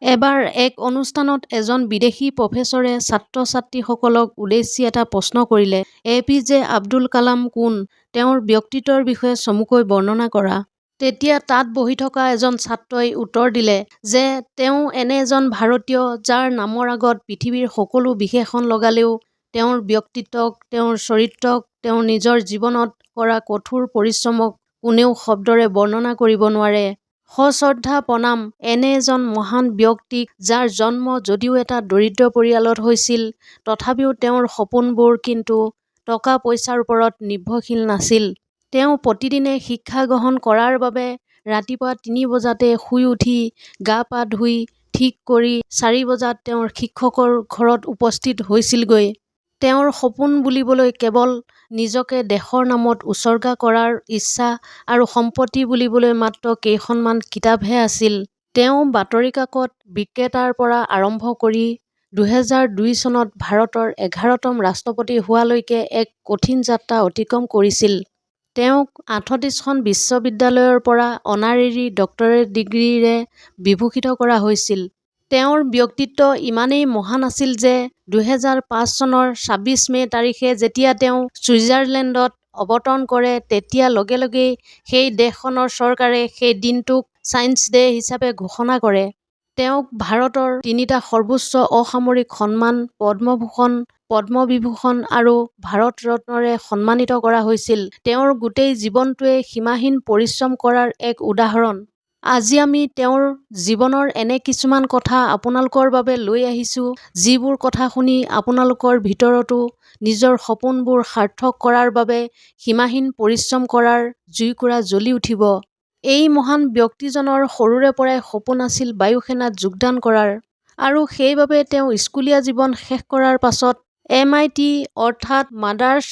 এবাৰ এক অনুষ্ঠানত এজন বিদেশী প্ৰফেচৰে ছাত্ৰ-ছাত্ৰীসকলক উদ্দেশ্যি এটা প্ৰশ্ন কৰিলে, এপিজে আব্দুল কালাম কোন? তেওঁৰ ব্যক্তিত্বৰ বিষয়ে চমুকৈ বৰ্ণনা কৰা। তেতিয়া তাত বহি থকা এজন ছাত্ৰই উত্তৰ দিলে যে তেওঁ এনে এজন ভাৰতীয় যাৰ নামৰ আগত পৃথিৱীৰ সকলো বিশেষণ লগালেও তেওঁৰ ব্যক্তিত্বক, তেওঁৰ চৰিত্ৰক, তেওঁৰ নিজৰ জীৱনত কৰা কঠোৰ পৰিশ্ৰমক কোনেও শব্দৰে বৰ্ণনা কৰিব নোৱাৰে। সশ্ৰদ্ধা প্ৰণাম এনে এজন মহান ব্যক্তিক যাৰ জন্ম যদিও এটা দৰিদ্ৰ পৰিয়ালত হৈছিল, তথাপিও তেওঁৰ সপোনবোৰ কিন্তু টকা-পইচাৰ ওপৰত নিৰ্ভৰশীল নাছিল। তেওঁ প্ৰতিদিনে শিক্ষা গ্ৰহণ কৰাৰ বাবে ৰাতিপুৱা ৩ বজাতে শুই উঠি গা-পা ধুই ঠিক কৰি ৪ বজাত তেওঁৰ শিক্ষকৰ ঘৰত উপস্থিত হৈছিলগৈ। তেওঁৰ সপোন বুলিবলৈ কেৱল নিজকে দেশৰ নামত উচৰ্গা কৰাৰ ইচ্ছা আৰু সম্পত্তি বুলিবলৈ মাত্ৰ কেইখনমান কিতাপহে আছিল। তেওঁ বাতৰি কাকত বিক্ৰেতাৰ পৰা আৰম্ভ কৰি ২০০২ চনত ভাৰতৰ ১১তম ৰাষ্ট্ৰপতি হোৱালৈকে এক কঠিন যাত্ৰা অতিক্ৰম কৰিছিল। তেওঁক ৩৮খন বিশ্ববিদ্যালয়ৰ পৰা অনাৰেৰী ডক্টৰেট ডিগ্ৰীৰে বিভূষিত কৰা হৈছিল। তেওঁৰ ব্যক্তিত্ব ইমানেই মহান আছিল যে ২০০৫ চনৰ ২৬ মে' তাৰিখে যেতিয়া তেওঁ ছুইজাৰলেণ্ডত অৱতৰণ কৰে, তেতিয়া লগে লগেই সেই দেশখনৰ চৰকাৰে সেই দিনটোক ছায়েন্স ডে' হিচাপে ঘোষণা কৰে। তেওঁক ভাৰতৰ ৩টা সৰ্বোচ্চ অসামৰিক সন্মান পদ্মভূষণ, পদ্মবিভূষণ আৰু ভাৰত ৰত্নৰে সন্মানিত কৰা হৈছিল। তেওঁৰ গোটেই জীৱনটোৱে সীমাহীন পৰিশ্ৰম কৰাৰ এক উদাহৰণ। আজি আমি তেওঁৰ জীৱনৰ এনে কিছুমান কথা আপোনালোকৰ বাবে লৈ আহিছোঁ, যিবোৰ কথা শুনি আপোনালোকৰ ভিতৰতো নিজৰ সপোনবোৰ সাৰ্থক কৰাৰ বাবে সীমাহীন পৰিশ্ৰম কৰাৰ জুইকুৰা জ্বলি উঠিব। এই মহান ব্যক্তিজনৰ সৰুৰে পৰাই সপোন আছিল বায়ু সেনাত যোগদান কৰাৰ। আৰু সেইবাবে তেওঁ স্কুলীয়া জীৱন শেষ কৰাৰ পাছত MIT অৰ্থাৎ মাড্ৰাছ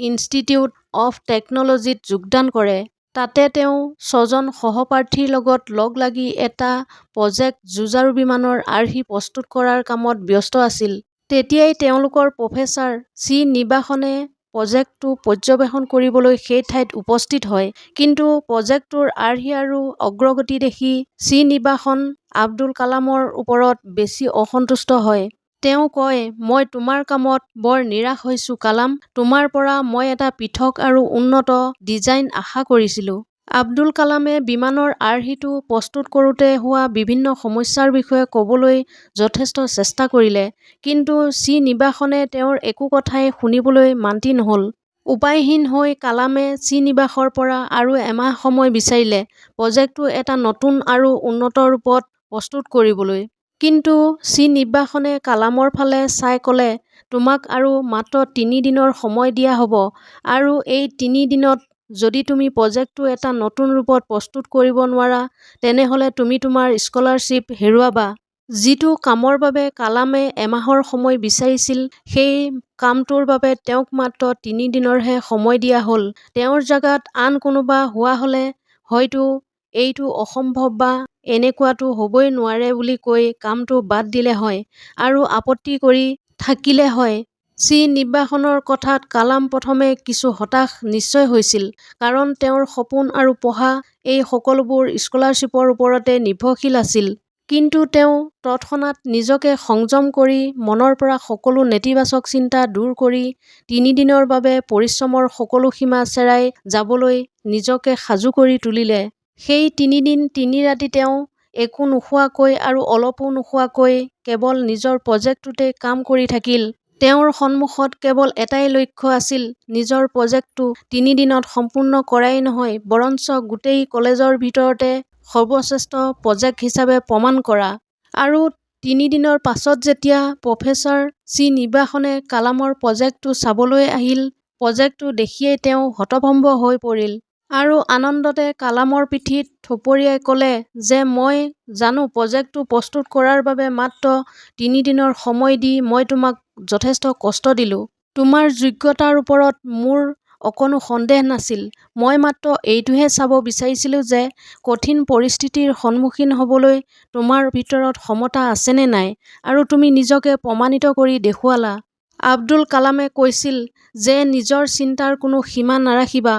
ইনষ্টিটিউট অৱ টেকন'লজিত যোগদান কৰে। তাতে তেওঁ ৬জন সহপাঠীৰ লগত লগ লাগি এটা প্ৰজেক্ট যুঁজাৰু বিমানৰ আৰ্হি প্ৰস্তুত কৰাৰ কামত ব্যস্ত আছিল। তেতিয়াই তেওঁলোকৰ প্ৰফেচাৰ শ্ৰীনিবাসনে প্ৰজেক্টটো পৰ্যবেক্ষণ কৰিবলৈ সেই ঠাইত উপস্থিত হয়। কিন্তু প্ৰজেক্টটোৰ আৰ্হি আৰু অগ্ৰগতি দেখি শ্ৰীনিবাসন আব্দুল কালামৰ ওপৰত বেছি অসন্তুষ্ট হয়। তেওঁ কয়, মই তোমাৰ কামত বৰ নিৰাশ হৈছোঁ কালাম। তোমাৰ পৰা মই এটা পৃথক আৰু উন্নত ডিজাইন আশা কৰিছিলোঁ। আব্দুল কালামে বিমানৰ আৰ্হিটো প্ৰস্তুত কৰোঁতে হোৱা বিভিন্ন সমস্যাৰ বিষয়ে ক'বলৈ যথেষ্ট চেষ্টা কৰিলে। কিন্তু শ্ৰীনিবাসনে তেওঁৰ একো কথাই শুনিবলৈ মান্তি নহ'ল। উপায়হীন হৈ কালামে শ্ৰীনিবাসৰ পৰা আৰু এমাহ সময় বিচাৰিলে প্ৰজেক্টটো এটা নতুন আৰু উন্নত ৰূপত প্ৰস্তুত কৰিবলৈ। কিন্তু শ্ৰীনিবাসনে কালামৰ ফালে চাই ক'লে, তোমাক আৰু মাত্ৰ ৩ দিনৰ সময় দিয়া হ'ব আৰু এই ৩ দিনত যদি তুমি প্ৰজেক্টটো এটা নতুন ৰূপত প্ৰস্তুত কৰিব নোৱাৰা, তেনেহ'লে তুমি তোমাৰ স্কলাৰশ্বিপ হেৰুৱাবা। যিটো কামৰ বাবে কালামে এমাহৰ সময় বিচাৰিছিল, সেই কামটোৰ বাবে তেওঁক মাত্ৰ ৩ দিনৰহে সময় দিয়া হ'ল। তেওঁৰ জাগাত আন কোনোবা হোৱা হ'লে হয়তো এইটো অসম্ভৱ বা এনেকুৱাটো হ'বই নোৱাৰে বুলি কৈ কামটো বাদ দিলে হয় আৰু আপত্তি কৰি থাকিলে হয়। শ্ৰীনিবাসনৰ কথাত কালাম প্ৰথমে কিছু হতাশ নিশ্চয় হৈছিল, কাৰণ তেওঁৰ সপোন আৰু পঢ়া এই সকলোবোৰ স্কলাৰশ্বিপৰ ওপৰতে নিৰ্ভৰশীল আছিল। কিন্তু তেওঁ তৎক্ষণাত নিজকে সংযম কৰি মনৰ পৰা সকলো নেতিবাচক চিন্তা দূৰ কৰি ৩ দিনৰ বাবে পৰিশ্ৰমৰ সকলো সীমা চেৰাই যাবলৈ নিজকে সাজু কৰি তুলিলে। সেই ৩ দিন ৩ ৰাতি তেওঁ একো নোখোৱাকৈ আৰু অলপো নোখোৱাকৈ কেৱল নিজৰ প্ৰজেক্টটোতেই কাম কৰি থাকিল। তেওঁৰ সন্মুখত কেৱল এটাই লক্ষ্য আছিল, নিজৰ প্ৰজেক্টটো ৩ দিনত সম্পূৰ্ণ কৰাই নহয়, বৰঞ্চ গোটেই কলেজৰ ভিতৰতে সৰ্বশ্ৰেষ্ঠ প্ৰজেক্ট হিচাপে প্ৰমাণ কৰা। আৰু ৩ দিনৰ পাছত যেতিয়া প্ৰফেচাৰ শ্ৰীনিবাসনে কালামৰ প্ৰজেক্টটো চাবলৈ আহিল, প্ৰজেক্টটো দেখিয়েই তেওঁ হতভম্ব হৈ পৰিল আৰু আনন্দতে কালামৰ পিঠিত থপৰিয়াই ক'লে যে মই জানো প্ৰজেক্টটো প্ৰস্তুত কৰাৰ বাবে মাত্ৰ ৩ দিনৰ সময় দি মই তোমাক যথেষ্ট কষ্ট দিলোঁ। তোমাৰ যোগ্যতাৰ ওপৰত মোৰ অকণো সন্দেহ নাছিল। মই মাত্ৰ এইটোহে চাব বিচাৰিছিলোঁ যে কঠিন পৰিস্থিতিৰ সন্মুখীন হ'বলৈ তোমাৰ ভিতৰত ক্ষমতা আছেনে নাই, আৰু তুমি নিজকে প্ৰমাণিত কৰি দেখুৱালা। আব্দুল কালামে কৈছিল যে নিজৰ চিন্তাৰ কোনো সীমা নাৰাখিবা।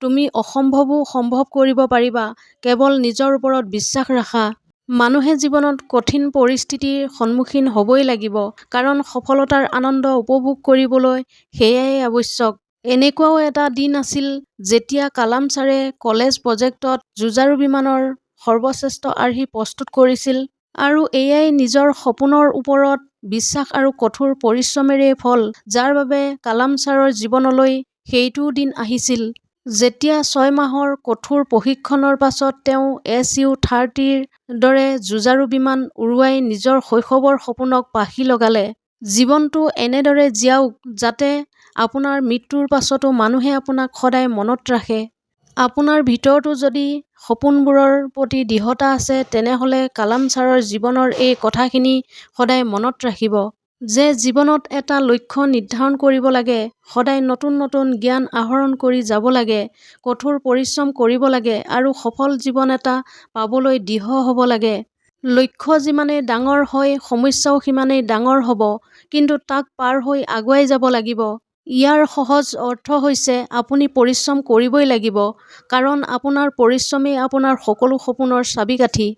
তুমি অসম্ভৱো সম্ভৱ কৰিব পাৰিবা, কেৱল নিজৰ ওপৰত বিশ্বাস ৰাখা। মানুহে জীৱনত কঠিন পৰিস্থিতিৰ সন্মুখীন হ'বই লাগিব, কাৰণ সফলতাৰ আনন্দ উপভোগ কৰিবলৈ সেয়াই আৱশ্যক। এনেকুৱাও এটা দিন আছিল যেতিয়া কালাম ছাৰে কলেজ প্ৰজেক্টত যুঁজাৰু বিমানৰ সৰ্বশ্ৰেষ্ঠ আৰ্হি প্ৰস্তুত কৰিছিল। আৰু এয়াই নিজৰ সপোনৰ ওপৰত বিশ্বাস আৰু কঠোৰ পৰিশ্ৰমেৰে ফল, যাৰ বাবে কালাম ছাৰৰ জীৱনলৈ সেইটো দিন আহিছিল যেতিয়া 6 মাহৰ কঠোৰ প্ৰশিক্ষণৰ পাছত তেওঁ SU-30ৰ দৰে যুঁজাৰু বিমান উৰুৱাই নিজৰ শৈশৱৰ সপোনক পাখি লগালে। জীৱনটো এনেদৰে জীয়াওক যাতে আপোনাৰ মৃত্যুৰ পাছতো মানুহে আপোনাক সদায় মনত ৰাখে। আপোনাৰ ভিতৰতো যদি সপোনবোৰৰ প্ৰতি দৃঢ়তা আছে, তেনেহ'লে কালাম ছাৰৰ জীৱনৰ এই কথাখিনি সদায় মনত ৰাখিব যে জীৱনত এটা লক্ষ্য নিৰ্ধাৰণ কৰিব লাগে, সদায় নতুন নতুন জ্ঞান আহৰণ কৰি যাব লাগে, কঠোৰ পৰিশ্ৰম কৰিব লাগে আৰু সফল জীৱন এটা পাবলৈ দৃঢ় হ'ব লাগে। লক্ষ্য যিমানেই ডাঙৰ হয়, সমস্যাও সিমানেই ডাঙৰ হ'ব, কিন্তু তাক পাৰ হৈ আগুৱাই যাব লাগিব। ইয়াৰ সহজ অৰ্থ হৈছে আপুনি পৰিশ্ৰম কৰিবই লাগিব, কাৰণ আপোনাৰ পৰিশ্ৰমেই আপোনাৰ সকলো সপোনৰ চাবিকাঠি।